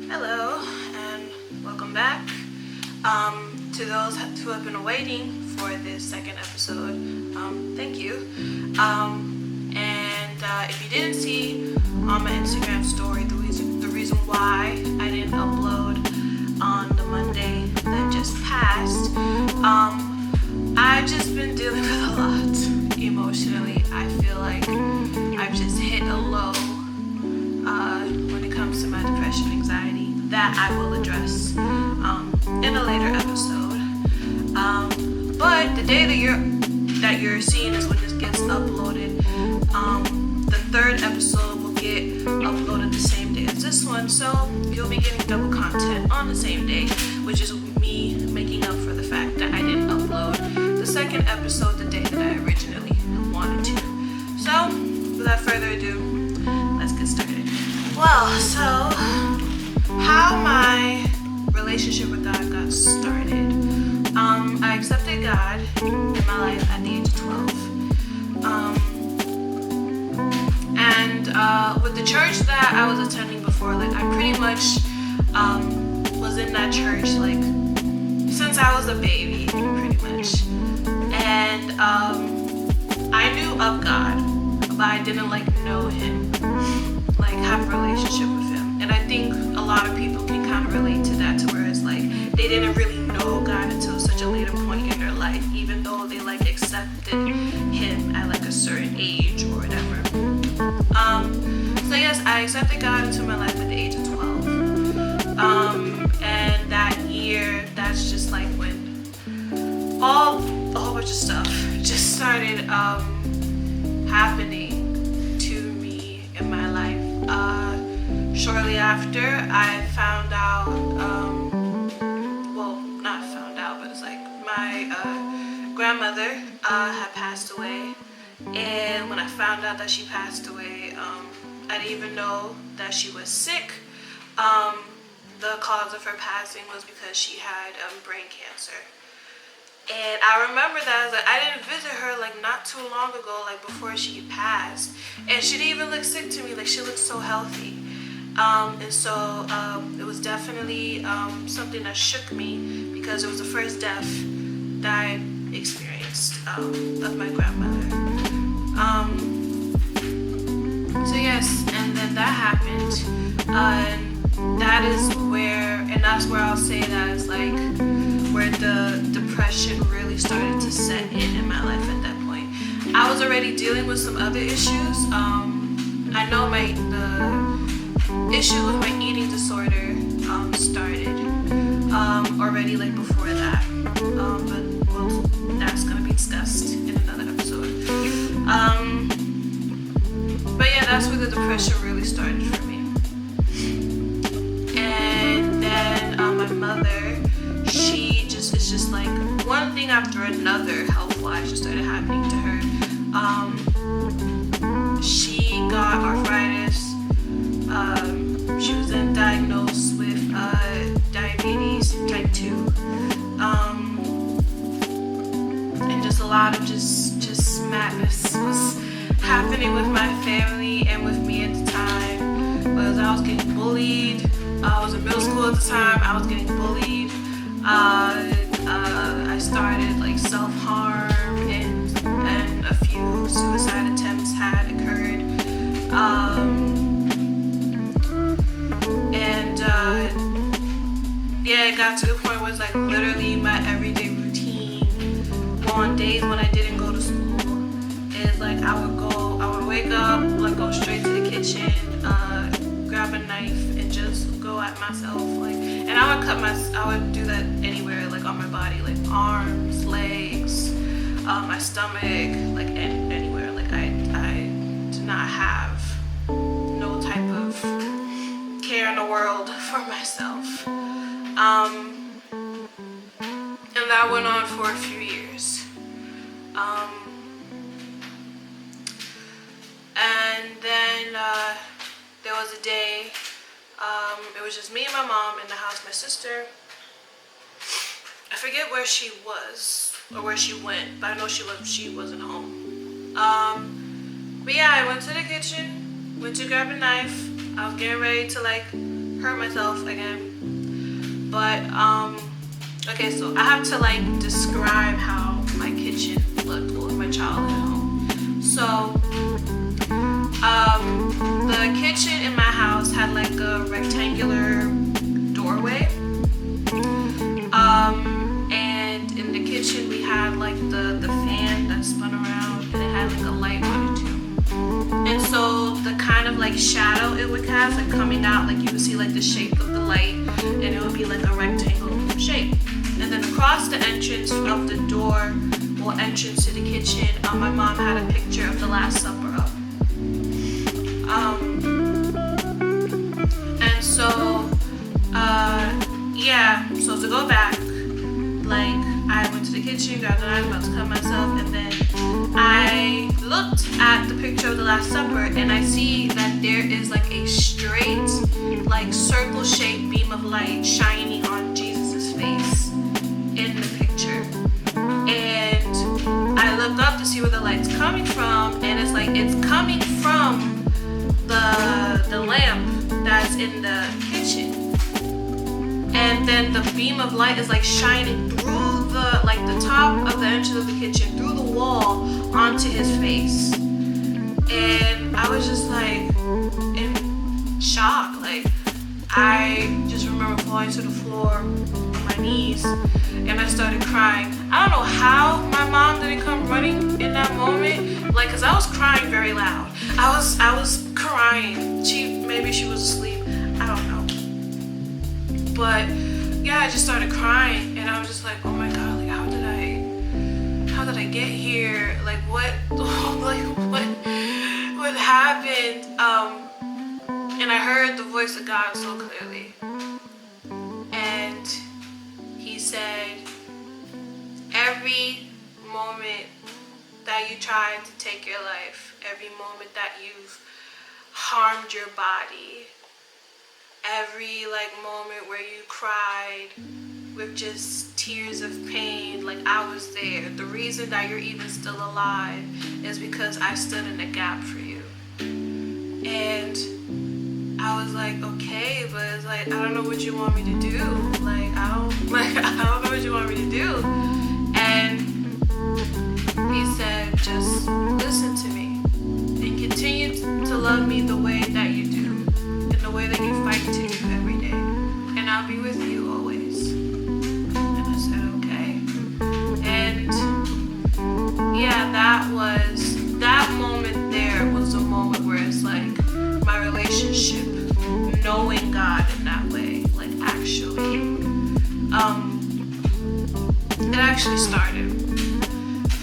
Hello and welcome back. To those who have been waiting for this second episode, thank you. If you didn't see on my Instagram story the reason why I didn't upload on the Monday that just passed, I've just been dealing with a lot emotionally. I feel like I've just hit a low when it comes to my depression, anxiety, that I will address in a later episode. But the day that you're seeing is when this gets uploaded. The third episode will get uploaded the same day as this one, so you'll be getting double content on the same day, which is me making up for the fact that I didn't upload the second episode the day that I originally wanted to. So, without further ado, let's get started. Well, so how my relationship with God got started. I accepted God in my life at the age of 12. With the church that I was attending before, like I pretty much was in that church like since I was a baby, pretty much. And I knew of God, but I didn't like know Him, like have a relationship with Him. And I think a lot of people can kind of relate to that, to where it's like they didn't really know God until such a later point in their life, even though they like accepted Him at like a certain age or whatever. So yes, I accepted God into my life at the age of 12. And that year, that's just like when a whole bunch of stuff just started happening to me in my life. Shortly after, I found out, but it's like my grandmother had passed away. And when I found out that she passed away, I didn't even know that she was sick. The cause of her passing was because she had brain cancer. And I remember that I didn't visit her like not too long ago, like before she passed. And she didn't even look sick to me, like she looked so healthy. It was definitely something that shook me, because it was the first death that I experienced of my grandmother. So yes, and then that happened, and that's where I'll say that is like where the depression really started to set in my life at that point. I was already dealing with some other issues. I know the issue with my eating disorder started already like before that, but well, that's gonna be discussed in another episode. But yeah, that's where the depression really started for me. And then my mother, it's just like one thing after another health-wise just started happening to her. She got arthritis. She was then diagnosed with diabetes type 2. And just a lot of just madness was happening with my family and with me at the time. Because I was getting bullied. I was in middle school at the time. I was getting bullied. I started like self-harm, and a few suicide attempts had occurred. Yeah, it got to the point where it's like literally my everyday routine on days when I didn't go to school is like I would wake up, like go straight to the kitchen, grab a knife and just go at myself, like, and I would do that anywhere, like on my body, like arms, legs, my stomach, like anywhere. Like I did not have no type of care in the world for myself. And that went on for a few years. And then there was a day, it was just me and my mom in the house. My sister, I forget where she was or where she went, but I know she wasn't home. But yeah, I went to the kitchen, went to grab a knife. I was getting ready to like hurt myself again. But okay, so I have to like describe how my kitchen looked with my childhood home. So the kitchen in my house had like a rectangular doorway. And in the kitchen we had like the fan that spun around, and it had like a light on it too. And so the kind of like shadow it would cast, like coming out, like you would see like the shape of the light, and it would be like a rectangle shape. And then across the entrance of the door, or entrance to the kitchen, my mom had a picture of the Last Supper up. And so yeah, so to go back, like I went to the kitchen, grabbed the knife, about to cut myself, and then I looked at the picture of the Last Supper, and I see that there is like a straight, like circle-shaped beam of light shining on Jesus' face in the picture. And I looked up to see where the light's coming from, and it's like it's coming from the lamp that's in the kitchen. And then the beam of light is like shining through the like the top of the entrance of the kitchen, through the wall, onto his face. And I was just like in shock. Like I just remember falling to the floor on my knees, and I started crying. I don't know how my mom didn't come running in that moment, like, cause I was crying very loud. I was crying. Maybe she was asleep. I don't know. But yeah, I just started crying, and I was just like, oh my God, like how did I get here? Like what happened? And I heard the voice of God so clearly. And he said, every moment that you tried to take your life, every moment that you've harmed your body, every like moment where you cried with just tears of pain, like I was there. The reason that you're even still alive is because I stood in the gap for you. And I was like, okay, but it's like, I don't know what you want me to do. I don't know what you want me to do. And he said, just listen to me and continue to love me the way that you do, in the way that you fight to do every day, and I'll be with you always. And I said, okay. And yeah, that moment there was a moment where it's like my relationship, knowing God in that way, like actually, it actually started.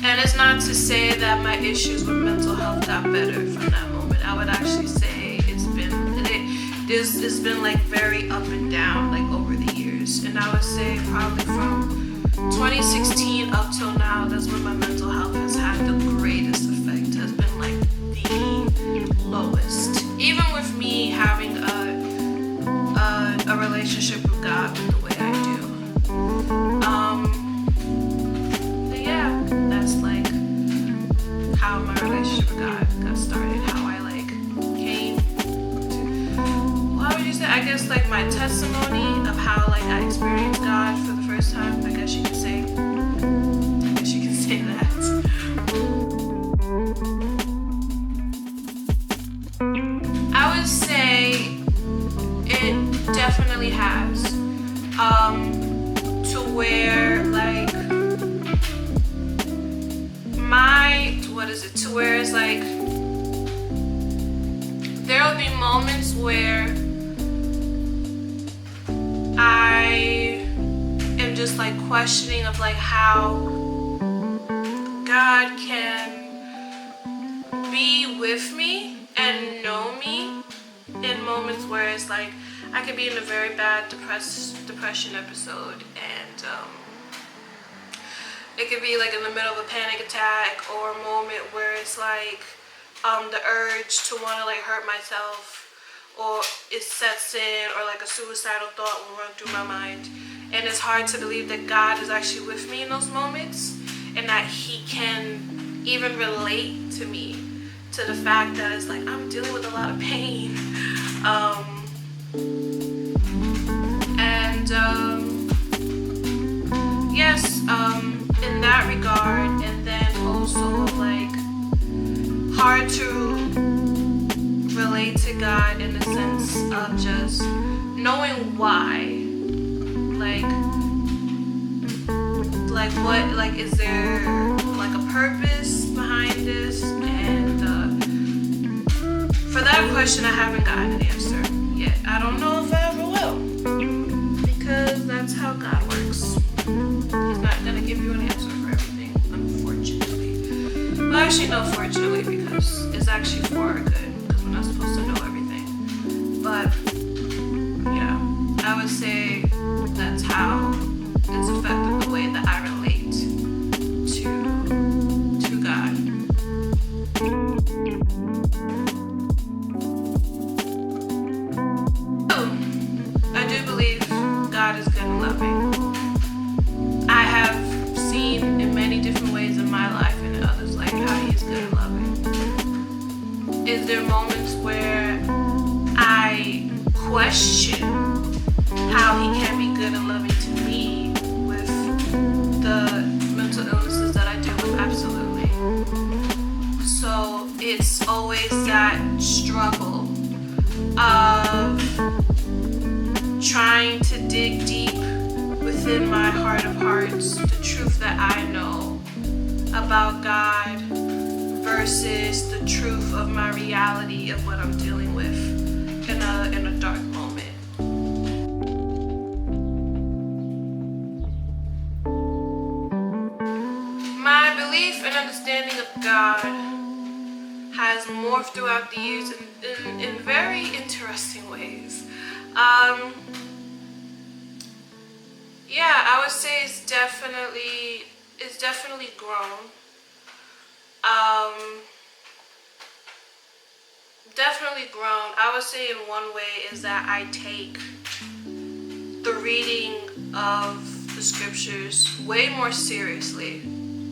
And it's not to say that my issues with mental health got better from that moment. I would actually say it's been like very up and down, like over the years. And I would say probably from 2016 up till now, that's when my mental health has had the greatest effect, has been like the lowest. Even with me having a relationship with God the way I do. But yeah, that's like how my relationship with God got started, how I like came to, how would you say, I guess like my testimony of how like I experienced God for the first time, I guess you could say that. I would say it definitely has, to where like to where it's like there will be moments where I am just like questioning of like how God can be with me and know me in moments where it's like I could be in a very bad depression episode, and it could be like in the middle of a panic attack, or a moment where it's like the urge to want to like hurt myself, or it sets in, or like a suicidal thought will run through my mind, and it's hard to believe that God is actually with me in those moments, and that he can even relate to me, to the fact that it's like I'm dealing with a lot of pain, And yes, in that regard, and then also like hard to relate to God in the sense of just knowing why, like what, like is there like a purpose behind this? And for that question, I haven't gotten an answer yet. I don't know if I ever will, because that's how God works. He's not gonna give you an answer for everything, unfortunately. Well, actually, no, fortunately, because it's actually for our good, because we're not supposed to know everything. But yeah, I would say that's how it's affected the way that I relate to God. So, I do believe God is good and loving. I have seen in many different ways in my life and in others like how He is good and loving. Is there moments where I question how He can be good and loving to me with the mental illnesses that I deal with? Absolutely. So it's always that struggle of trying to dig deep within my heart of hearts the truth that I know about God versus the truth of my reality of what I'm dealing with in a dark moment. My belief and understanding of God has morphed throughout the years in very interesting ways. Yeah, I would say it's definitely grown. Definitely grown. I would say in one way is that I take the reading of the scriptures way more seriously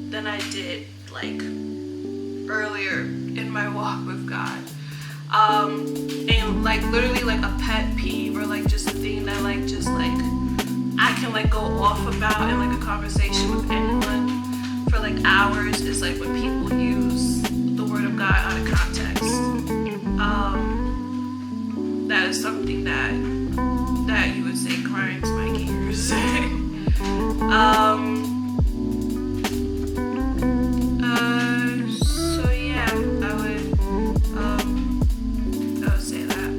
than I did like earlier in my walk with God. And like literally like a pet peeve or like just a thing that like just like I can like go off about in like a conversation with anyone for like hours is like when people use the word of God out of context. That is something that you would say grinds my gears. So yeah, I would say that.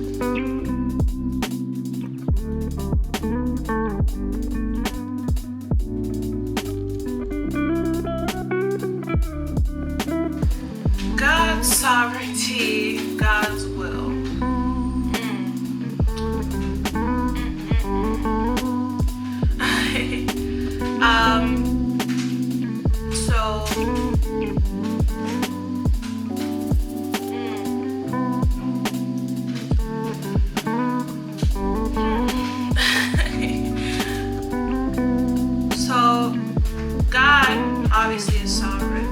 God's sovereignty, God's will. So God obviously is sovereign,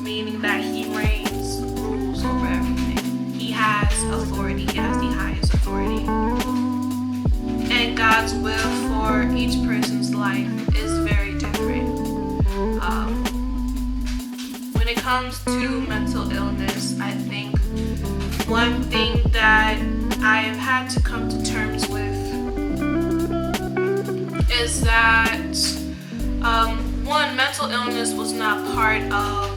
meaning that He reigns, rules over everything. He has authority, He has the highest authority. And God's will for each person's life is very different. When it comes to mental illness, I think one thing that I have had to come to terms with is that one, mental illness was not part of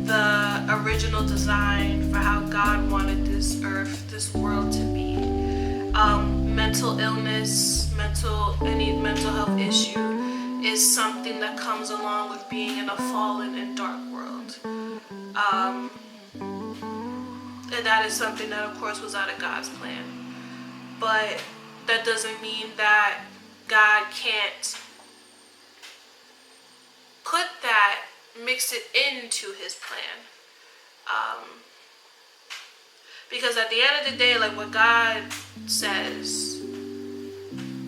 the original design for how God wanted this earth, this world to be. Mental illness, any mental health issue is something that comes along with being in a fallen and dark world. And that is something that of course was out of God's plan. But that doesn't mean that God can't mix it into His plan. Because at the end of the day, like what God says,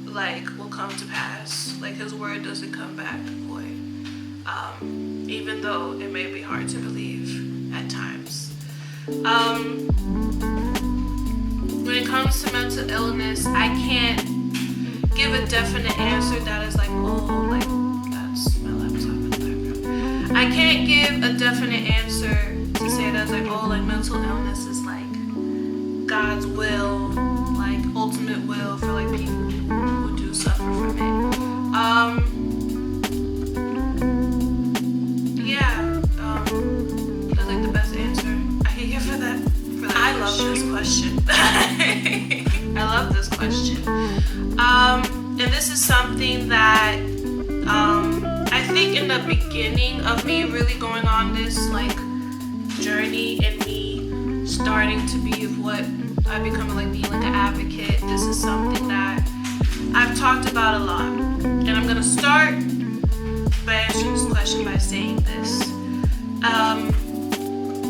like will come to pass. Like His word doesn't come back void. Even though it may be hard to believe at times. when it comes to mental illness, I can't give a definite answer that is like, oh, like, that's my laptop in the background. I can't give a definite answer to say that's like, oh, like, mental illness is like God's will, like, ultimate will for like people who do suffer from it. That's like the best answer I can give for that. I love this question. I love this question. And this is something that I think in the beginning of me really going on this like journey and me starting to be of what I become like being like an advocate, this is something that I've talked about a lot. And I'm gonna start by answering this question by saying this.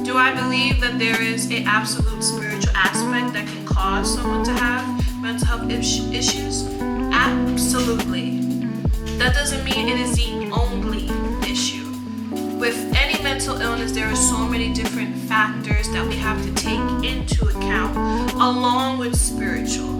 Do I believe that there is an absolute spiritual aspect that can cause someone to have mental health issues? Absolutely. That doesn't mean it is the only issue. With any mental illness, there are so many different factors that we have to take into account, along with spiritual.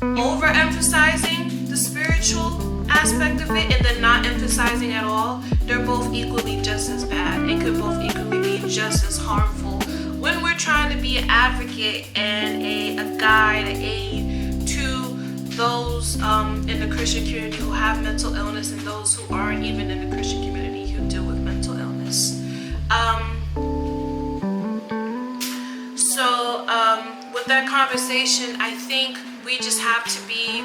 Overemphasizing the spiritual aspect of it and then not emphasizing at all, they're both equally just as bad and could both equally be just as harmful. When we're trying to be an advocate and a guide, an aid to those in the Christian community who have mental illness and those who aren't even in the Christian community who deal with mental illness. With that conversation, I think we just have to be,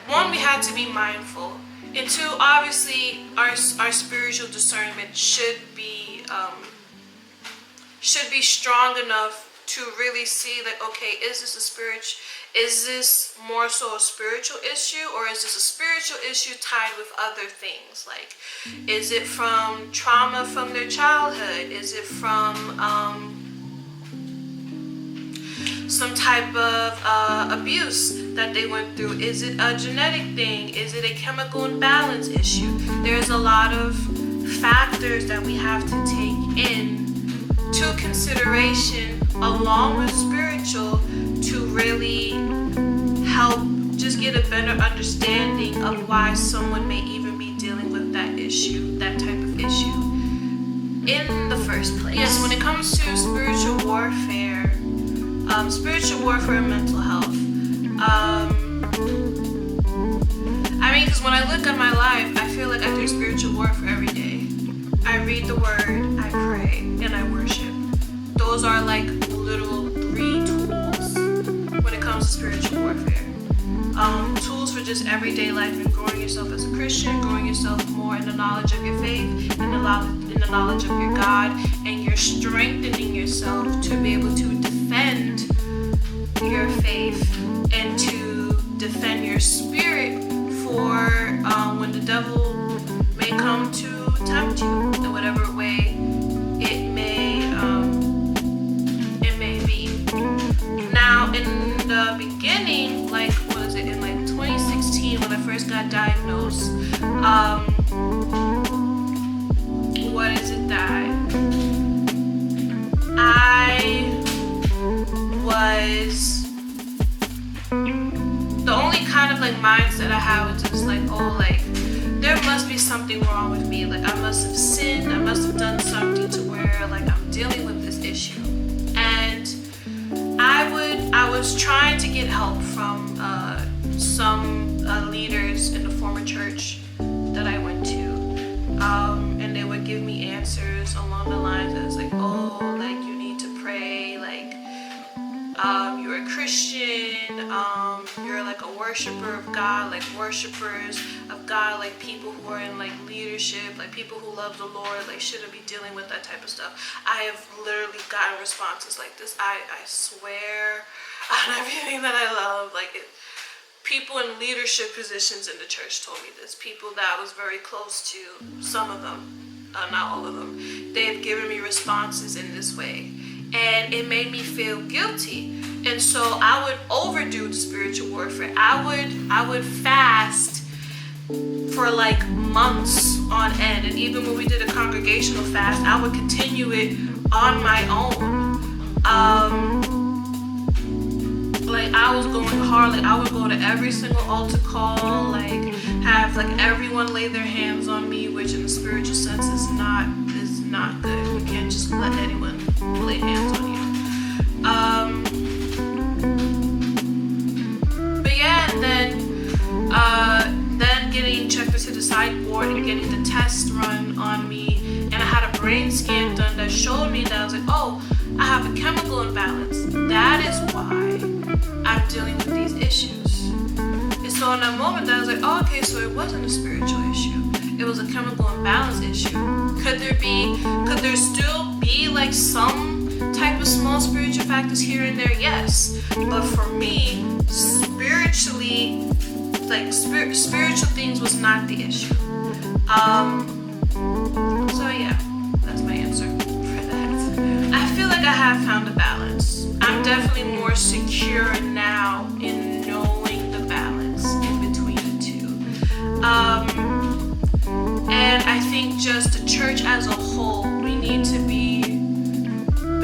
one, we have to be mindful, and two, obviously our spiritual discernment should be strong enough to really see that, okay, is this more so a spiritual issue, or is this a spiritual issue tied with other things? Like, is it from trauma from their childhood? Is it from some type of abuse that they went through? Is it a genetic thing? Is it a chemical imbalance issue? There's a lot of factors that we have to take into consideration along with spiritual to really help just get a better understanding of why someone may even be dealing with that issue, that type of issue in the first place. Yes, when it comes to spiritual warfare and mental health. Because when I look at my life, I feel like I do spiritual warfare every day. I read the word, I pray, and I worship. Those are like literal 3 tools when it comes to spiritual warfare. Tools for just everyday life and growing yourself as a Christian, growing yourself more in the knowledge of your faith, in the knowledge of your God, and you're strengthening yourself to be able to defend your faith and to defend your spirit for when the devil may come to tempt you in whatever way it may be. Now, in the beginning, like, what is it, in like 2016 when I first got diagnosed, what is it that I was, the only kind of like mindset I had was just like, oh, like, there must be something wrong with me. Like, I must have sinned. I must have done something to where like I'm dealing with this issue. And I was trying to get help from some leaders in the former church that I went to, and they would give me answers along the lines that was like, oh, like, you need to pray, like, you're a Christian, you're like a worshiper of God, like worshipers of God, like people who are in like leadership, like people who love the Lord, like shouldn't be dealing with that type of stuff. I have literally gotten responses like this. I swear on everything that I love, like people in leadership positions in the church told me this. People that I was very close to, some of them, not all of them, they have given me responses in this way. And it made me feel guilty. And so I would overdo the spiritual warfare. I would fast for like months on end. And even when we did a congregational fast, I would continue it on my own. Like I was going hard. Like I would go to every single altar call, like have like everyone lay their hands on me, which in the spiritual sense is not good. You can't just let anyone lay hands on you. But yeah, and then getting checked into the psych ward and getting the test run on me, and I had a brain scan done that showed me that I was like, oh, I have a chemical imbalance. That is why I'm dealing with these issues. And so in that moment, I was like, oh, okay, so it wasn't a spiritual issue. It was a chemical imbalance issue. Could there still be like some type of small spiritual factors here and there? Yes. But for me, spiritually, like spiritual things was not the issue. So yeah, that's my answer for that. I feel like I have found a balance. I'm definitely more secure now in knowing the balance in between the two. And I think just the church as a whole, we need to be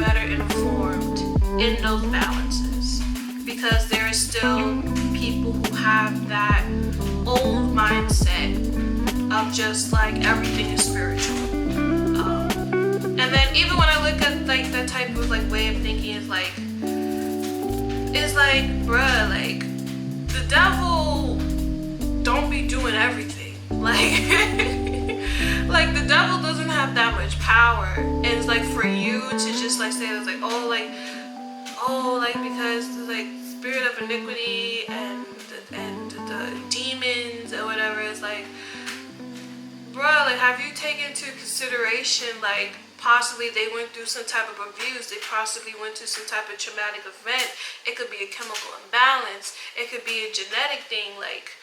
better informed in those balances, because there are still people who have that old mindset of just like everything is spiritual. And then even when I look at like that type of like way of thinking, it's like bruh, like the devil don't be doing everything. Like the devil doesn't have that much power. And it's like for you to just like say it's like because the like spirit of iniquity and the demons or whatever is like, bruh, like have you taken into consideration like possibly they went through some type of abuse, they possibly went through some type of traumatic event, it could be a chemical imbalance, it could be a genetic thing. Like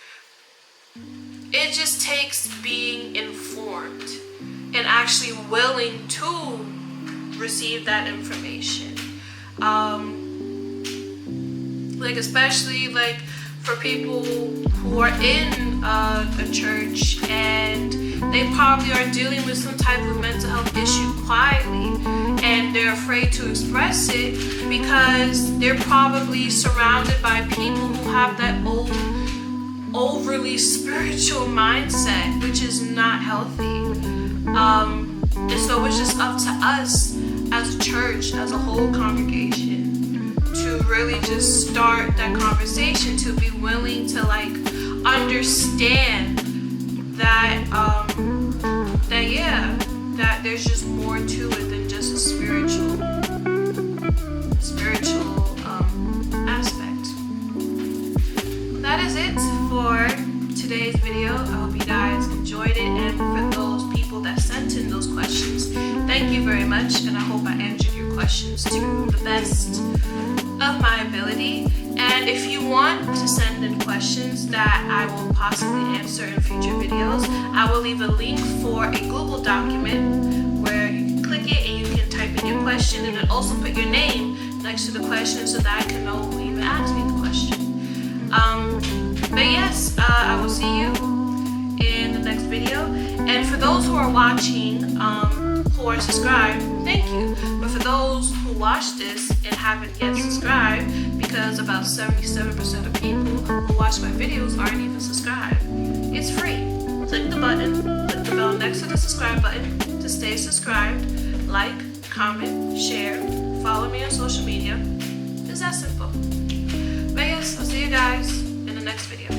it just takes being informed and actually willing to receive that information. Like especially like for people who are in a church and they probably are dealing with some type of mental health issue quietly, and they're afraid to express it because they're probably surrounded by people who have that old overly spiritual mindset, which is not healthy. And so it's just up to us as a church, as a whole congregation, to really just start that conversation, to be willing to like understand that that there's just more to it than just a spiritual aspect. That is it for today's video. I hope you guys enjoyed it, and for those people that sent in those questions, thank you very much, and I hope I answered your questions to the best of my ability. And if you want to send in questions that I will possibly answer in future videos, I will leave a link for a Google document where you can click it and you can type in your question, and then also put your name next to the question so that I can know who even asked me the question. But yes, I will see you in the next video. And for those who are watching, who are subscribed, thank you. But for those who watch this and haven't yet subscribed, because about 77% of people who watch my videos aren't even subscribed, it's free. Click the button, click the bell next to the subscribe button to stay subscribed. Like, comment, share, follow me on social media. It's that simple. But yes, I'll see you guys in the next video.